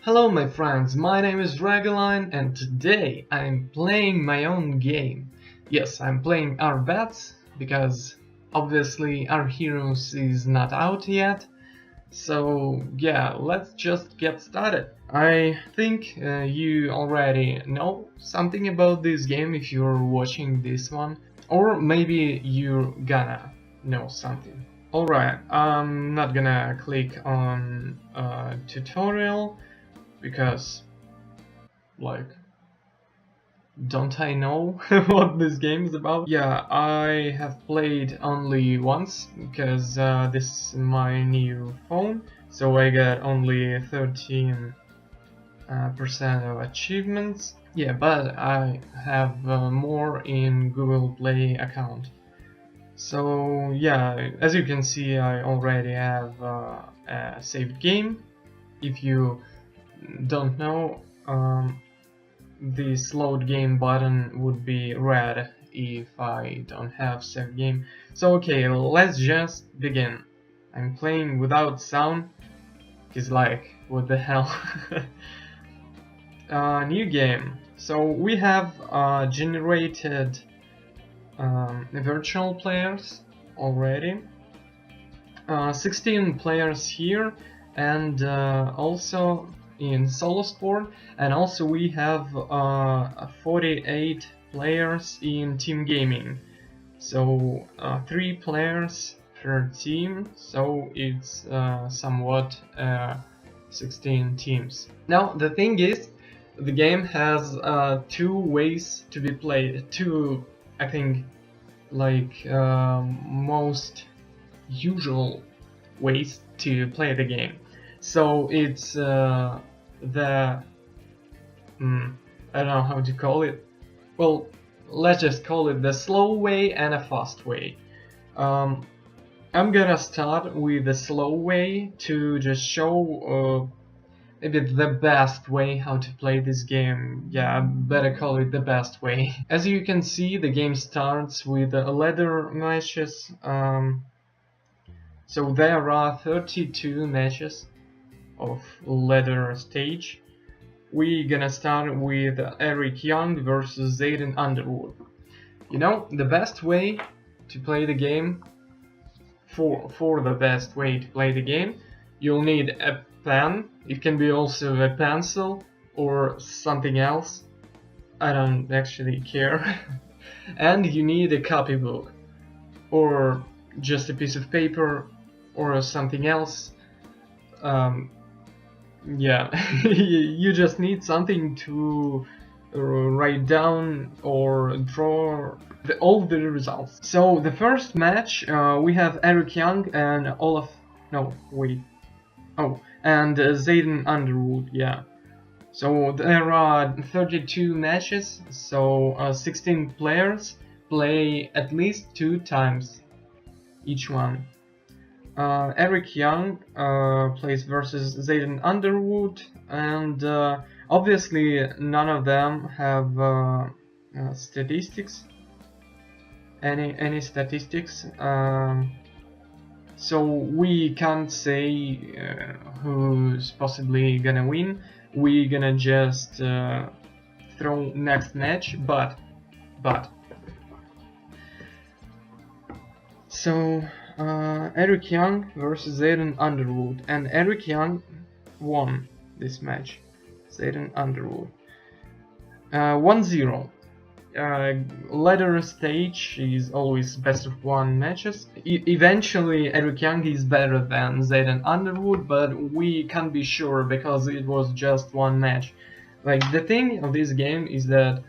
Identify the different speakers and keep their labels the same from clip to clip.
Speaker 1: Hello my friends, my name is Dragoline and today I'm playing my own game. Yes, I'm playing RBets because obviously our Heroes is not out yet. So yeah, let's just get started. I think you already know something about this game if you're watching this one, or maybe you're gonna know something. Alright, I'm not gonna click on tutorial because, like, don't I know what this game is about? Yeah, I have played only once because this is my new phone, so I got only 13% of achievements. Yeah, but I have more in Google Play account. So yeah, as you can see, I already have a saved game. If you don't know, this load game button would be red if I don't have save game. So okay, let's just begin. I'm playing without sound. It's like, what the hell? New game. So we have generated virtual players already. 16 players here, and also in solo sport, and also we have 48 players in team gaming, so 3 players per team, so it's somewhat 16 teams. Now the thing is, the game has 2 ways to be played, two, I think, like most usual ways to play the game. So it's I don't know how to call it. Well, let's just call it the slow way and a fast way. I'm gonna start with the slow way to just show maybe the best way how to play this game. Yeah, better call it the best way. As you can see, the game starts with ladder matches. So there are 32 matches of ladder stage. We're gonna start with Eric Young versus Zayden Underwood. You know, the best way to play the game, for the best way to play the game, you'll need a pen. It can be also a pencil or something else. I don't actually care. And you need a copybook or just a piece of paper or something else. Yeah, you just need something to write down or draw all the results. So the first match, we have Eric Young and Olaf. No, wait. Oh, and Zayden Underwood. Yeah. So there are 32 matches. So 16 players play at least 2 times each one. Eric Young plays versus Zayden Underwood, and obviously none of them have statistics, any statistics. So we can't say who's possibly gonna win. We're gonna just throw next match, but so. Eric Young versus Zayden Underwood, and Eric Young won this match. Zayden Underwood 1-0. Ladder stage is always best of 1 matches. Eventually Eric Young is better than Zayden Underwood, but we can't be sure because it was just 1 match. Like, the thing of this game is that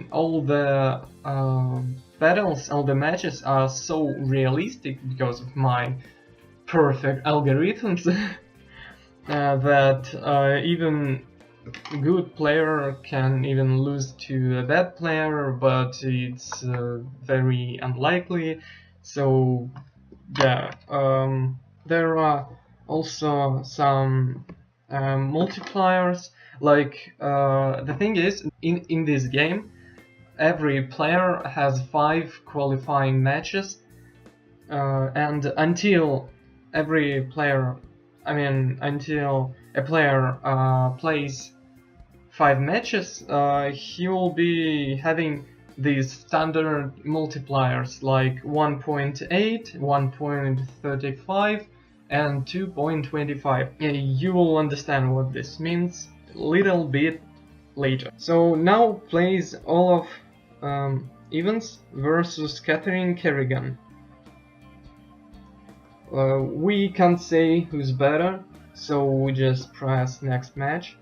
Speaker 1: all the battles, all the matches are so realistic because of my perfect algorithms that even good player can even lose to a bad player, but it's very unlikely. So yeah, there are also some multipliers. Like, the thing is, in this game, every player has 5 qualifying matches, and until every player I mean, until a player plays 5 matches, he will be having these standard multipliers like 1.8, 1.35 and 2.25. You will understand what this means a little bit later. So now plays Olaf Evans versus Catherine Kerrigan. We can't say who's better, so we just press next match.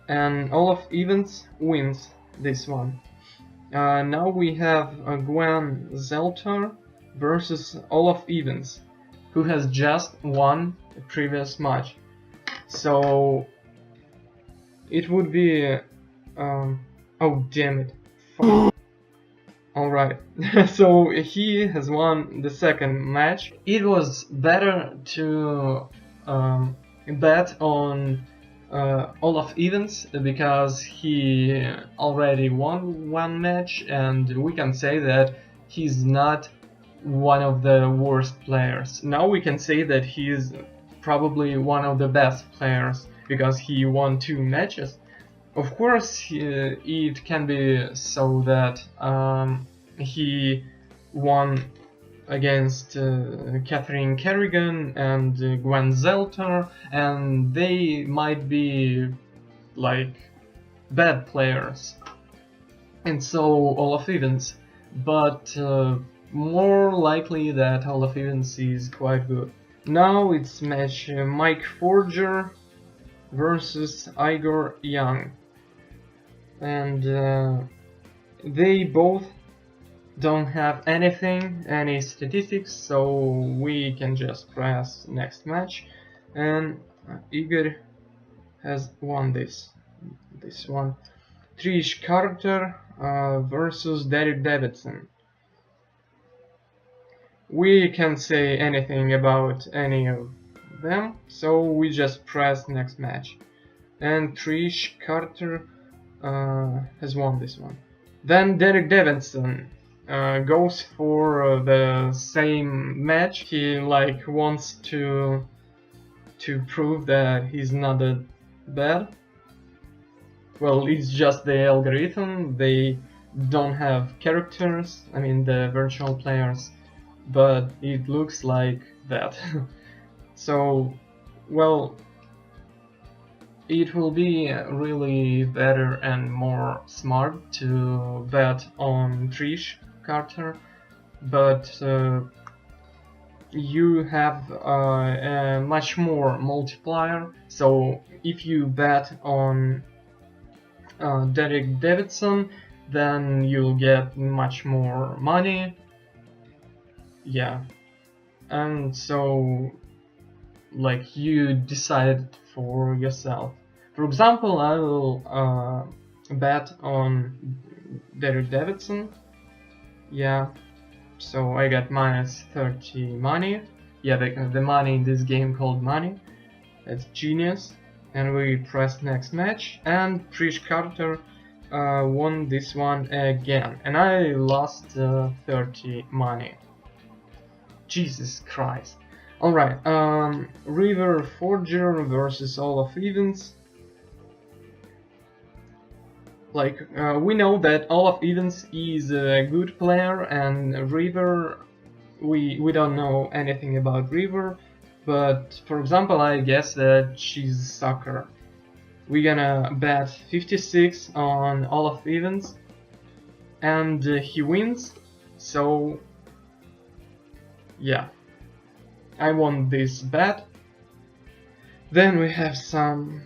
Speaker 1: And Olaf Evans wins this one. Now we have Gwen Zelter versus Olaf Evans, who has just won the previous match. So it would be oh damn it. Fuck. Alright, so he has won the second match. It was better to bet on Olaf Evans because he already won one match, and we can say that he's not one of the worst players. Now we can say that he's probably one of the best players because he won 2 matches. Of course, it can be so that he won against Catherine Kerrigan and Gwen Zelter, and they might be like bad players, and so Olaf Evans, but more likely that Olaf Evans is quite good. Now it's match Mike Forger versus Igor Young, and they both don't have any statistics, so we can just press next match, and Igor has won this one. Trish Carter versus Derek Davidson. We can't say anything about any of them, so we just press next match, and Trish Carter has won this one. Then Derek Davidson goes for the same match. He like wants to prove that he's not that bad. Well, it's just the algorithm. They don't have characters, I mean the virtual players, but it looks like that. So, well, it will be really better and more smart to bet on Trish Carter, but you have a much more multiplier. So if you bet on Derek Davidson, then you'll get much more money. Yeah, and so like you decide for yourself. For example, I will bet on Derek Davidson. Yeah, so I got minus 30 money. Yeah, the money in this game called money. That's genius. And we press next match, and Trish Carter won this one again, and I lost 30 money. Jesus Christ. Alright, River Forger versus Olaf Evans. Like, we know that Olaf Evans is a good player, and River, we don't know anything about River, but for example, I guess that she's a sucker. We're gonna bet 56 on Olaf Evans, and he wins, so yeah, I won this bet. Then we have some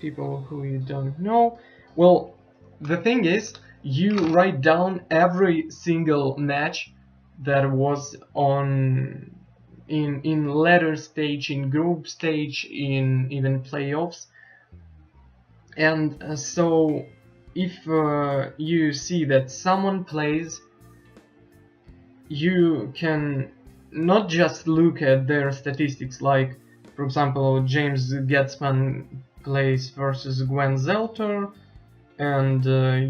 Speaker 1: people who you don't know. Well, the thing is, you write down every single match that was on in ladder stage, in group stage, in even playoffs, and so if you see that someone plays, you can not just look at their statistics, like for example James Getzman plays versus Gwen Zelter, and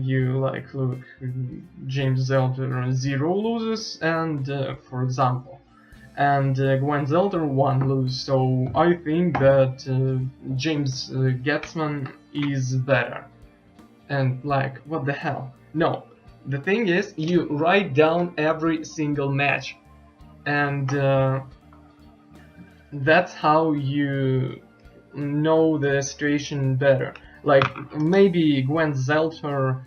Speaker 1: you like look James Zelter 0 loses, and for example, and Gwen Zelter won lose. So I think that James Getzman is better. And like, what the hell? No, the thing is, you write down every single match, and that's how you know the situation better. Like, maybe Gwen Zelter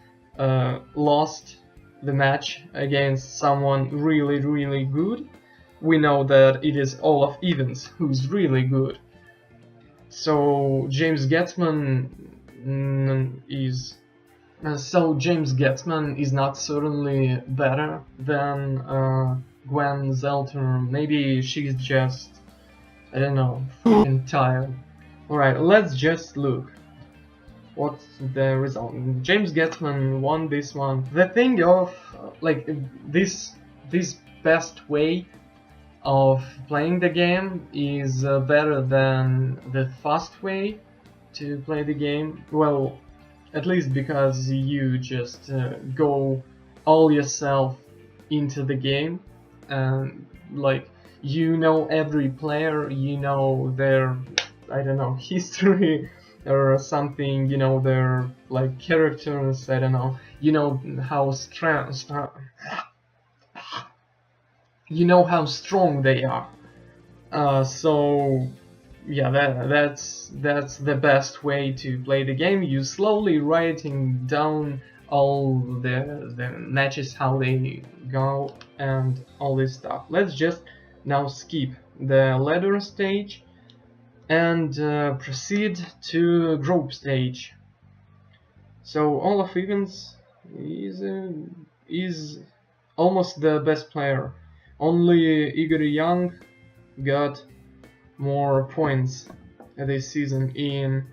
Speaker 1: lost the match against someone really, really good. We know that it is Olaf Evans who's really good. So James Getzman is not certainly better than Gwen Zelter. Maybe she's just, I don't know, freaking tired. Alright, let's just look. What's the result? James Getzman won this one. The thing of like this best way of playing the game is better than the fast way to play the game. Well, at least because you just go all yourself into the game, and like you know every player, you know their, I don't know, history or something, you know their like characters, I don't know, you know how strong they are. So yeah, that's the best way to play the game. You slowly writing down all the matches, how they go, and all this stuff. Let's just now skip the ladder stage and proceed to group stage. So Olaf Evans is almost the best player. Only Igor Young got more points this season in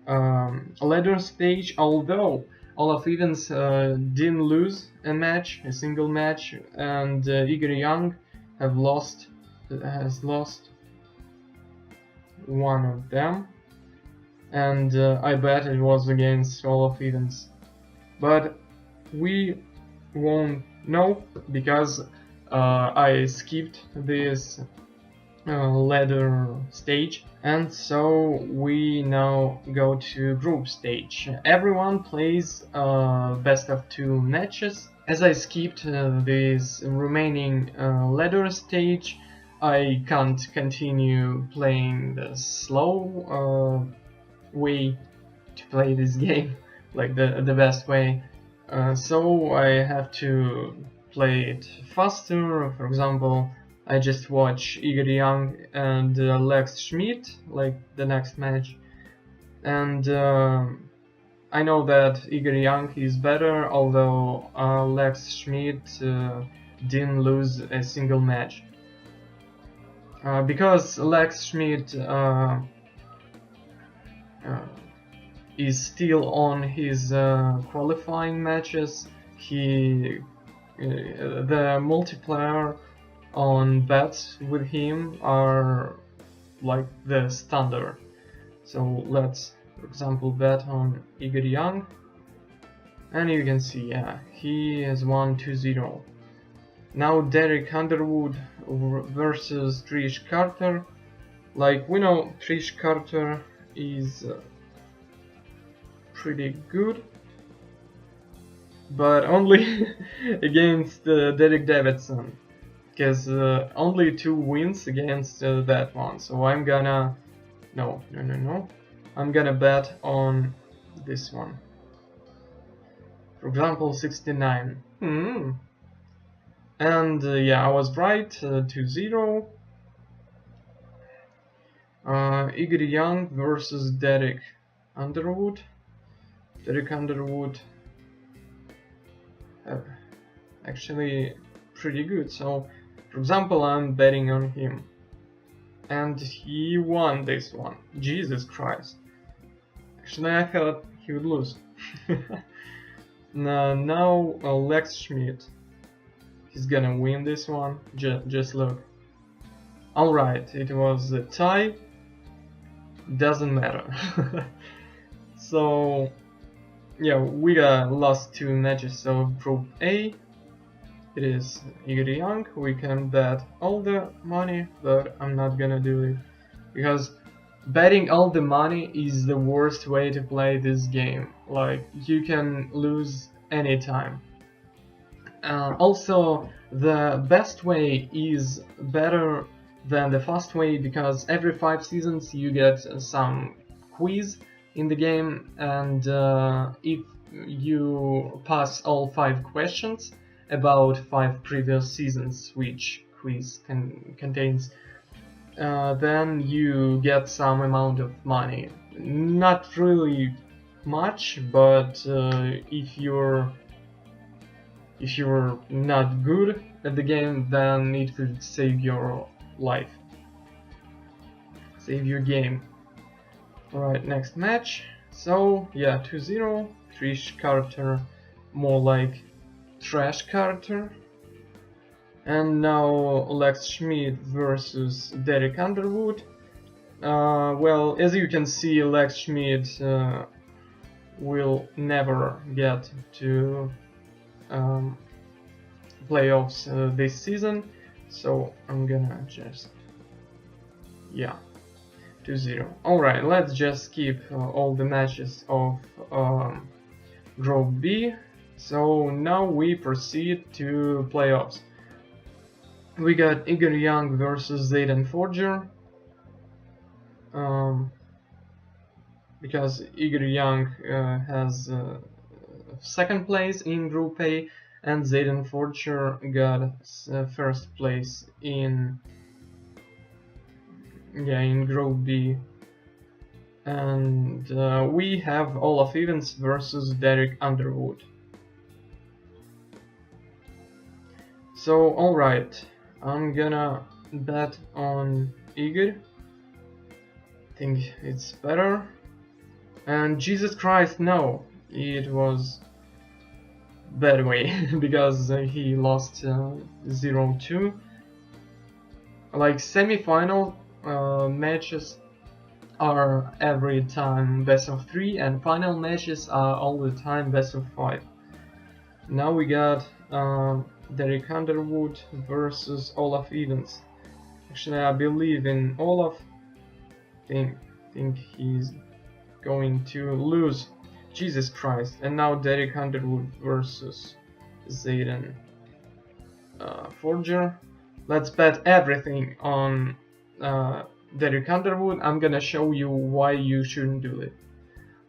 Speaker 1: ladder stage, although Olaf Evans didn't lose a single match, and Igor Young has lost one of them, and I bet it was against Olaf Evans, but we won't know because I skipped this ladder stage, and so we now go to group stage. Everyone plays best of 2 matches. As I skipped this remaining ladder stage, I can't continue playing the slow way to play this game, like the best way. So I have to play it faster. For example, I just watch Igor Young and Lex Schmidt, like the next match, and I know that Igor Young is better, although Lex Schmidt didn't lose a single match. Because Lex Schmidt is still on his qualifying matches, the multiplayer on bets with him are like the standard. So let's, for example, bet on Igor Young, and you can see, yeah, he has won 2-0. Now Derek Underwood versus Trish Carter. Like, we know Trish Carter is pretty good, but only against Derek Davidson, because only 2 wins against that one. So I'm gonna I'm gonna bet on this one. For example, 69. And yeah, I was right, 2-0. Igor Young versus Derek Underwood. Derek Underwood actually pretty good. So, for example, I'm betting on him, and he won this one. Jesus Christ! Actually, I thought he would lose. Now Lex Schmidt, he's gonna win this one. Just look. Alright, it was a tie. Doesn't matter. So yeah, we lost 2 matches. So Group A, it is Igor Young. We can bet all the money, but I'm not gonna do it because betting all the money is the worst way to play this game. Like, you can lose anytime. Also, the best way is better than the fast way because every 5 seasons you get some quiz in the game, and if you pass all 5 questions about 5 previous seasons, which quiz contains, then you get some amount of money. Not really much, but if you're not good at the game, then it could save your life, save your game. Alright, next match. So yeah, 2-0, Trish Carter, more like trash Carter. And now Lex Schmidt versus Derek Underwood. Well, as you can see, Lex Schmidt will never get to playoffs this season, so I'm gonna just, yeah, 2-0. Alright, let's just skip all the matches of Group B. So now we proceed to playoffs. We got Igor Young versus Zayden Forger. Because Igor Young has second place in Group A, and Zayden Forger got first place in Group B. And we have Olaf Evans versus Derek Underwood. So alright, I'm gonna bet on Igor. I think it's better. And Jesus Christ, no, it was bad way because he lost 0-2. Like, semi-final matches are every time best of 3, and final matches are all the time best of 5. Now we got Derek Underwood versus Olaf Evans. Actually, I believe in Olaf. Think he's going to lose. Jesus Christ. And now Derek Underwood versus Zayden Forger. Let's bet everything on Derek Underwood. I'm gonna show you why you shouldn't do it.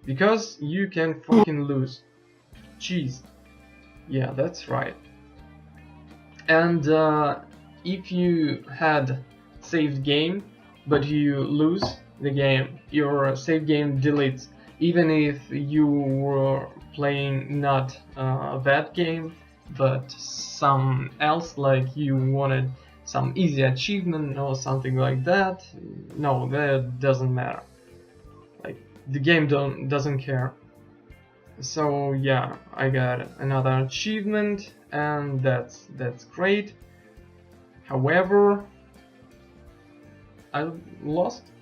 Speaker 1: Because you can fucking lose. Jeez. Yeah, that's right. And if you had saved game but you lose the game, your save game deletes, even if you were playing not that game but some else, like you wanted some easy achievement or something like that. No, that doesn't matter. Like, the game doesn't care. So yeah, I got another achievement, and that's great. However, I lost.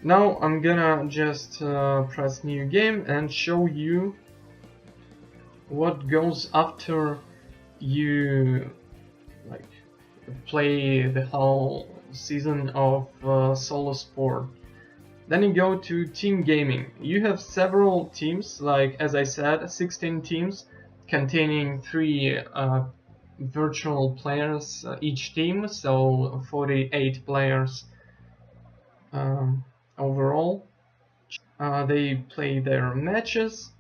Speaker 1: Now I'm gonna just press new game and show you what goes after you like play the whole season of solo sport. Then you go to team gaming. You have several teams, like, as I said, 16 teams containing 3 virtual players each team, so 48 players overall. They play their matches.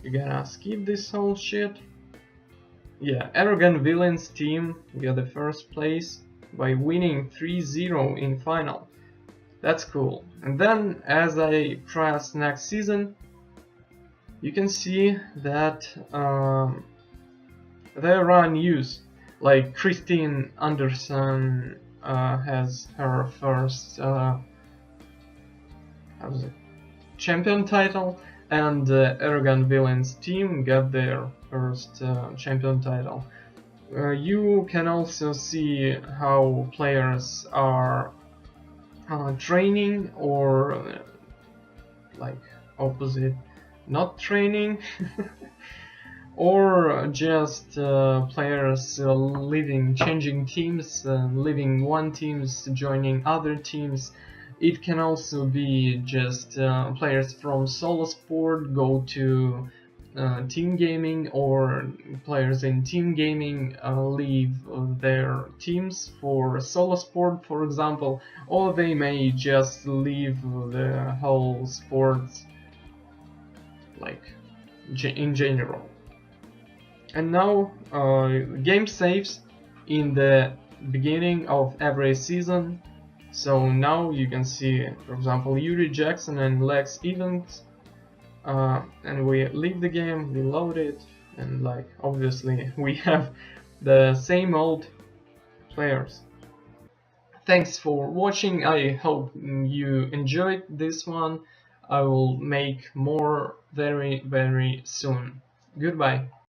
Speaker 1: You're gonna skip this whole shit. Yeah, Arrogant Villains team got the first place by winning 3-0 in final. That's cool. And then, as I press next season, you can see that there are news. Like, Christine Anderson has her first champion title, and Arrogant Villains team got their first champion title. You can also see how players are training, or like opposite, not training. or just players leaving, changing teams, leaving one teams, joining other teams. It can also be just players from solo sport go to team gaming, or players in team gaming leave their teams for solo sport, for example, or they may just leave the whole sports, like in general. And now game saves in the beginning of every season. So now you can see, for example, Yuri Jackson and Lex Evans, and we leave the game, we load it, and like obviously we have the same old players. Thanks for watching. I hope you enjoyed this one. I will make more very soon. Goodbye.